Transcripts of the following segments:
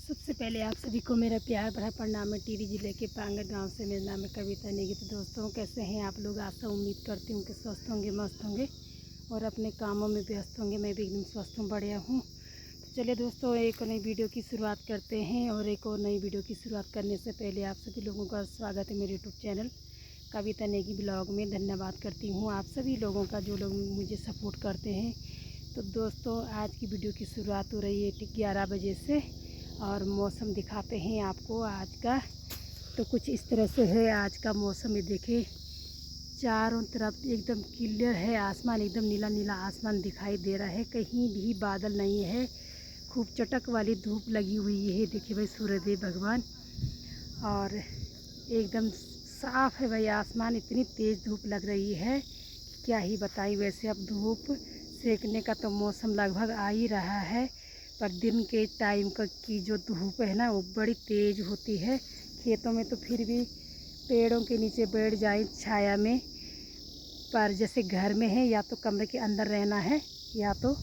सबसे पहले आप सभी को मेरा प्यार भरा प्रणाम है। टिहरी जिले के पांगट गांव से मेरा नाम है कविता नेगी। तो दोस्तों, कैसे हैं आप लोग? आशा उम्मीद करती हूँ कि स्वस्थ होंगे, मस्त होंगे और अपने कामों में व्यस्त होंगे। मैं भी एकदम स्वस्थ हूँ, बढ़िया हूँ। तो चलिए दोस्तों, एक नई वीडियो की शुरुआत करते हैं। और एक और नई वीडियो की शुरुआत करने से पहले आप सभी लोगों का स्वागत है मेरे यूट्यूब चैनल कविता नेगी ब्लॉग में। धन्यवाद करती हूँ आप सभी लोगों का जो लोग मुझे सपोर्ट करते हैं। तो दोस्तों, आज की वीडियो की शुरुआत हो रही है ठीक 11 बजे से और मौसम दिखाते हैं आपको आज का। तो कुछ इस तरह से है आज का मौसम। ये देखिए, चारों तरफ एकदम क्लियर है, आसमान एकदम नीला नीला आसमान दिखाई दे रहा है, कहीं भी बादल नहीं है। खूब चटक वाली धूप लगी हुई है। देखिए भाई, सूर्यदेव भगवान और एकदम साफ़ है भाई आसमान। इतनी तेज़ धूप लग रही है कि क्या ही बताई। वैसे अब धूप सेकने का तो मौसम लगभग आ ही रहा है, पर दिन के टाइम का की जो धूप है ना, वो बड़ी तेज़ होती है। खेतों में तो फिर भी पेड़ों के नीचे बैठ जाए छाया में, पर जैसे घर में है या तो कमरे के अंदर रहना है या तो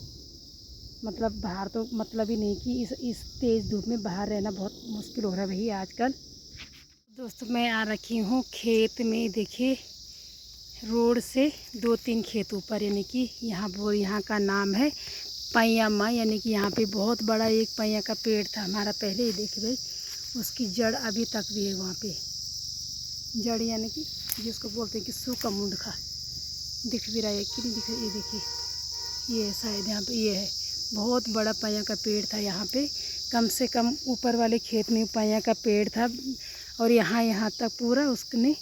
मतलब बाहर, तो मतलब ही नहीं कि इस तेज़ धूप में बाहर रहना बहुत मुश्किल हो रहा है भाई आजकल। दोस्तों, मैं आ रखी हूँ खेत में। देखिए, रोड से 2-3 खेत ऊपर, यानी कि यहाँ का नाम है पैयामा, यानी कि यहाँ पे बहुत बड़ा एक पैया का पेड़ था हमारा पहले ही। देखिए भाई, उसकी जड़ अभी तक भी है वहाँ पे। जड़ यानी कि जिसको बोलते हैं कि सूखा मुंडका, दिख भी रहा है कि नहीं दिख रहा? ये देखिए, ये शायद यहाँ पे ये है। बहुत बड़ा पैया का पेड़ था यहाँ पे, कम से कम ऊपर वाले खेत में पैया का पेड़ था और यहाँ तक पूरा उसने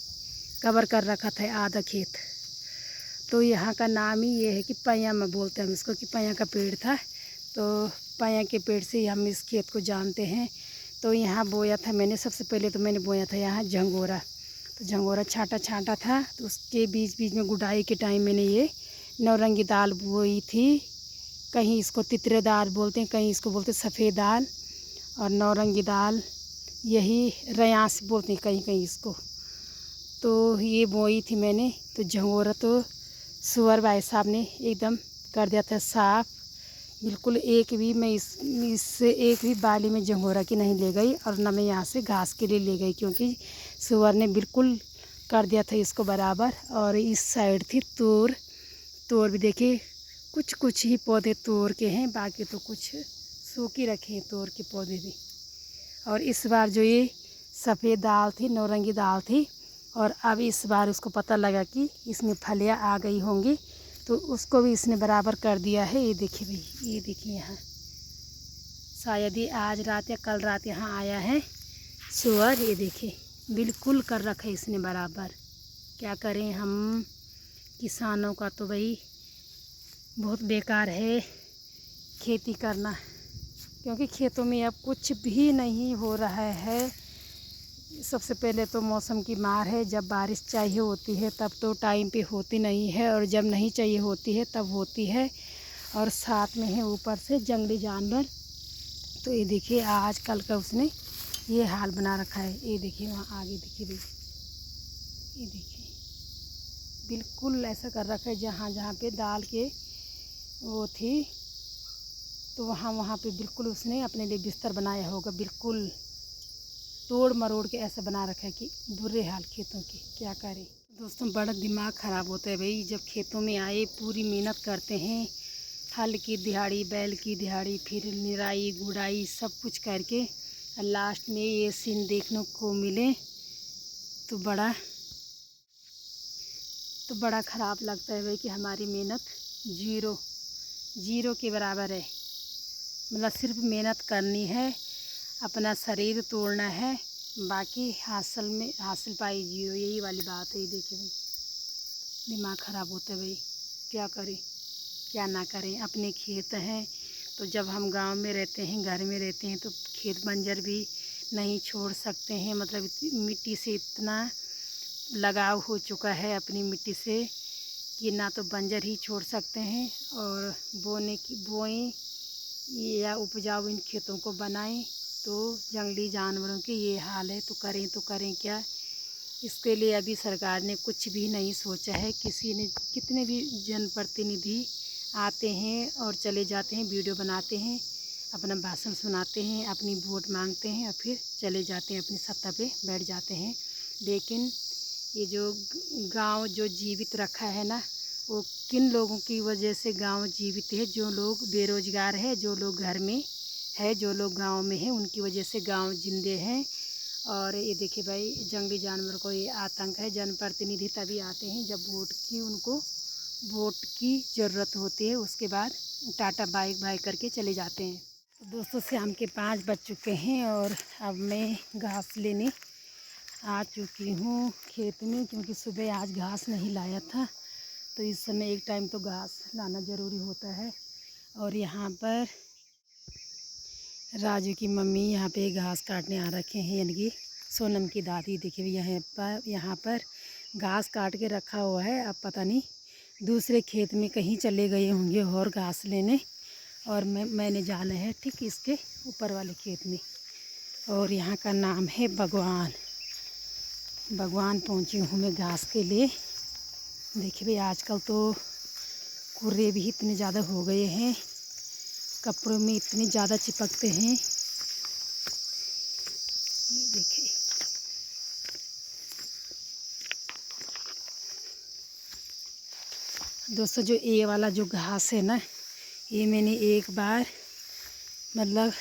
कवर कर रखा था आधा खेत। तो यहाँ का नाम ही ये है कि पैया में बोलते हैं हम इसको, कि पैया का पेड़ था। तो पैया के पेड़ से हम इस खेत को जानते हैं। तो यहाँ बोया था मैंने, सबसे पहले तो मैंने बोया था यहाँ झंगोरा। तो झंगोरा छांटा था, तो उसके बीच बीच में गुड़ाई के टाइम मैंने ये नौरंगी दाल बोई थी। कहीं इसको तितरे दाल बोलते हैं, कहीं इसको बोलते हैं सफ़ेद दाल और नौरंगी दाल, यही रयांस बोलते हैं कहीं कहीं इसको। तो ये बोई थी मैंने। तो झंगोरा तो सुअर भाई साहब ने एकदम कर दिया था साफ़। बिल्कुल एक भी मैं इससे एक भी बाली में झंगोरा की नहीं ले गई और न मैं यहाँ से घास के लिए ले गई, क्योंकि सुअर ने बिल्कुल कर दिया था इसको बराबर। और इस साइड थी तोर भी देखिए, कुछ ही पौधे तोर के हैं, बाकी तो कुछ सूख ही रखे हैं तोर के पौधे भी। और इस बार जो ये सफ़ेद दाल थी, नौरंगी दाल थी, और अब इस बार उसको पता लगा कि इसमें फलियाँ आ गई होंगी, तो उसको भी इसने बराबर कर दिया है। ये देखिए भाई, ये देखिए यहाँ शायद ही आज रात या कल रात यहाँ आया है सुअर। ये देखिए, बिल्कुल कर रखा है इसने बराबर। क्या करें हम किसानों का, तो भाई बहुत बेकार है खेती करना, क्योंकि खेतों में अब कुछ भी नहीं हो रहा है। सबसे पहले तो मौसम की मार है, जब बारिश चाहिए होती है तब तो टाइम पे होती नहीं है, और जब नहीं चाहिए होती है तब होती है। और साथ में है ऊपर से जंगली जानवर। तो ये देखिए, आज कल का उसने ये हाल बना रखा है। ये देखिए वहाँ आगे देखिए भाई, ये देखिए बिल्कुल ऐसा कर रखा है। जहाँ जहाँ पे दाल के वो थी, तो वहाँ पे बिल्कुल उसने अपने लिए बिस्तर बनाया होगा, बिल्कुल तोड़ मरोड़ के ऐसा बना रखा है कि बुरे हाल खेतों के। क्या करें दोस्तों, बड़ा दिमाग ख़राब होता है भाई। जब खेतों में आए, पूरी मेहनत करते हैं, हल की दिहाड़ी, बैल की दिहाड़ी, फिर निराई गुड़ाई सब कुछ करके, और लास्ट में ये सीन देखने को मिले तो बड़ा ख़राब लगता है भाई कि हमारी मेहनत जीरो के बराबर है। मतलब सिर्फ मेहनत करनी है, अपना शरीर तोड़ना है, बाकी हासिल पाई जीरो, यही वाली बात है। ये देखिए भाई, दिमाग ख़राब होता है भाई। क्या करें क्या ना करें। अपने खेत हैं, तो जब हम गांव में रहते हैं, घर में रहते हैं, तो खेत बंजर भी नहीं छोड़ सकते हैं। मतलब मिट्टी से इतना लगाव हो चुका है अपनी मिट्टी से कि ना तो बंजर ही छोड़ सकते हैं, और बोएं या उपजाऊ इन खेतों को बनाएं, तो जंगली जानवरों के ये हाल है। तो करें क्या। इसके लिए अभी सरकार ने कुछ भी नहीं सोचा है। कितने भी जनप्रतिनिधि आते हैं और चले जाते हैं, वीडियो बनाते हैं, अपना भाषण सुनाते हैं, अपनी वोट मांगते हैं और फिर चले जाते हैं, अपनी सत्ता पे बैठ जाते हैं। लेकिन ये जो गांव जो जीवित रखा है ना, वो किन लोगों की वजह से गांव जीवित है? जो लोग बेरोज़गार है, जो लोग घर में है, जो लोग गांव में हैं, उनकी वजह से गांव जिंदे हैं। और ये देखिए भाई, जंगली जानवर को ये आतंक है। जनप्रतिनिधि तभी आते हैं जब उनको वोट की ज़रूरत होती है, उसके बाद टाटा बाय बाय करके चले जाते हैं। तो दोस्तों, शाम के 5 बज चुके हैं और अब मैं घास लेने आ चुकी हूँ खेत में, क्योंकि सुबह आज घास नहीं लाया था। तो इस समय एक टाइम तो घास लाना ज़रूरी होता है। और यहाँ पर राजू की मम्मी यहाँ पे घास काटने आ रखे हैं, यानी कि सोनम की दादी। देखिए यहाँ पर घास काट के रखा हुआ है। अब पता नहीं दूसरे खेत में कहीं चले गए होंगे और घास लेने, और मैंने जाना है ठीक इसके ऊपर वाले खेत में। और यहाँ का नाम है भगवान पहुँची हूँ मैं घास के लिए। देखिए भाई, आजकल तो कुर्रे भी इतने ज़्यादा हो गए हैं, कपड़ों में इतने ज़्यादा चिपकते हैं। ये देखिए, दोस्तों, जो ये वाला जो घास है ना, ये मैंने एक बार मतलब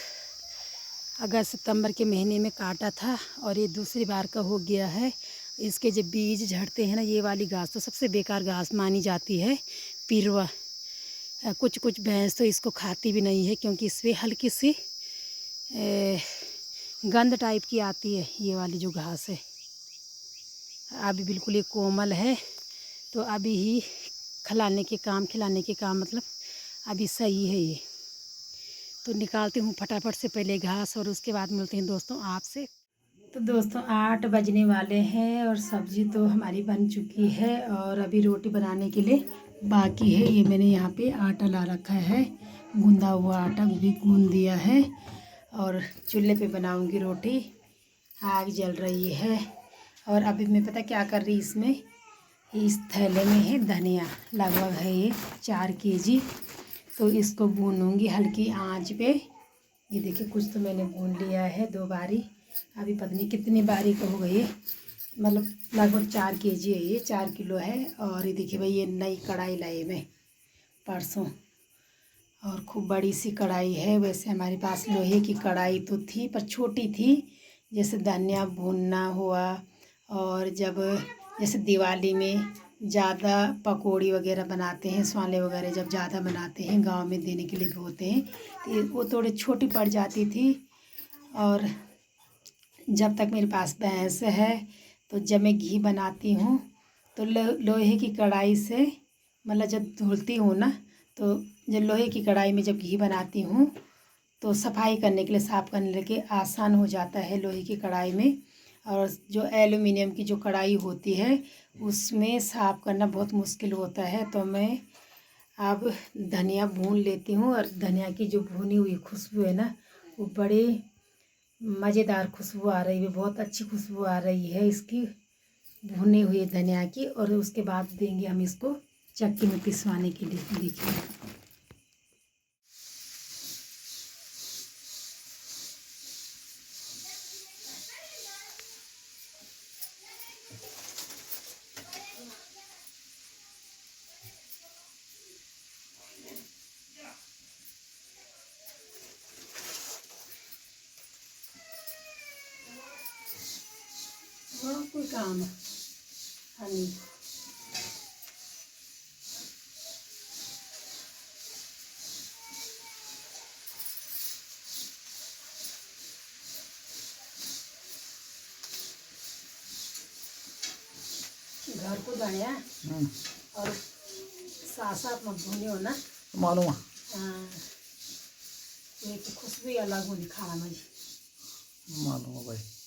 अगस्त सितंबर के महीने में काटा था, और ये दूसरी बार का हो गया है। इसके जब बीज झड़ते हैं ना, ये वाली घास तो सबसे बेकार घास मानी जाती है, पिरवा। कुछ भैंस तो इसको खाती भी नहीं है, क्योंकि इसमें हल्की सी गंध टाइप की आती है। ये वाली जो घास है अभी बिल्कुल ये कोमल है, तो अभी ही खिलाने के काम मतलब अभी सही है ये। तो निकालती हूँ फटाफट से पहले घास, और उसके बाद मिलते हैं दोस्तों आपसे। तो दोस्तों, 8 बजने वाले हैं और सब्ज़ी तो हमारी बन चुकी है, और अभी रोटी बनाने के लिए बाकी है। ये मैंने यहाँ पे आटा ला रखा है, गूंदा हुआ आटा भी गूंद दिया है, और चूल्हे पे बनाऊंगी रोटी। आग जल रही है, और अभी मैं पता क्या कर रही, इसमें इस थैले में है धनिया, लगभग है ये 4 केजी। तो इसको भूनूंगी हल्की आंच पे। ये देखिए, कुछ तो मैंने भून लिया है 2 बारी, अभी पता नहीं कितनी बारीक हो गई है, मतलब लगभग 4 केजी है ये, 4 किलो है। और ये देखिए भाई, ये नई कढ़ाई लाई मैं परसों, और खूब बड़ी सी कढ़ाई है। वैसे हमारे पास लोहे की कढ़ाई तो थी, पर छोटी थी। जैसे धनिया भूनना हुआ, और जब जैसे दिवाली में ज़्यादा पकौड़ी वगैरह बनाते हैं, स्वाले वगैरह जब ज़्यादा बनाते हैं, गांव में देने के लिए होते हैं, तो वो थोड़ी छोटी पड़ जाती थी। और जब तक मेरे पास भैंस है, तो जब मैं घी बनाती हूँ तो लोहे की कढ़ाई से, मतलब जब धुलती हूँ ना, तो जब लोहे की कढ़ाई में जब घी बनाती हूँ तो सफाई करने के लिए, साफ़ करने के लिए आसान हो जाता है लोहे की कढ़ाई में। और जो एल्युमिनियम की जो कढ़ाई होती है, उसमें साफ़ करना बहुत मुश्किल होता है। तो मैं अब धनिया भून लेती हूँ, और धनिया की जो भुनी हुई खुशबू है ना, वो बड़े मज़ेदार खुशबू आ रही है, बहुत अच्छी खुशबू आ रही है इसकी भुने हुए धनिया की। और उसके बाद देंगे हम इसको चक्की में पिसवाने के लिए। देखिए, और कोई काम हनी घर को बढ़िया, और साथ साथ मत भूने हो ना, मालूम है। हाँ, ये तो खुशबू ही अलग होनी खाना में। मालूम है भाई।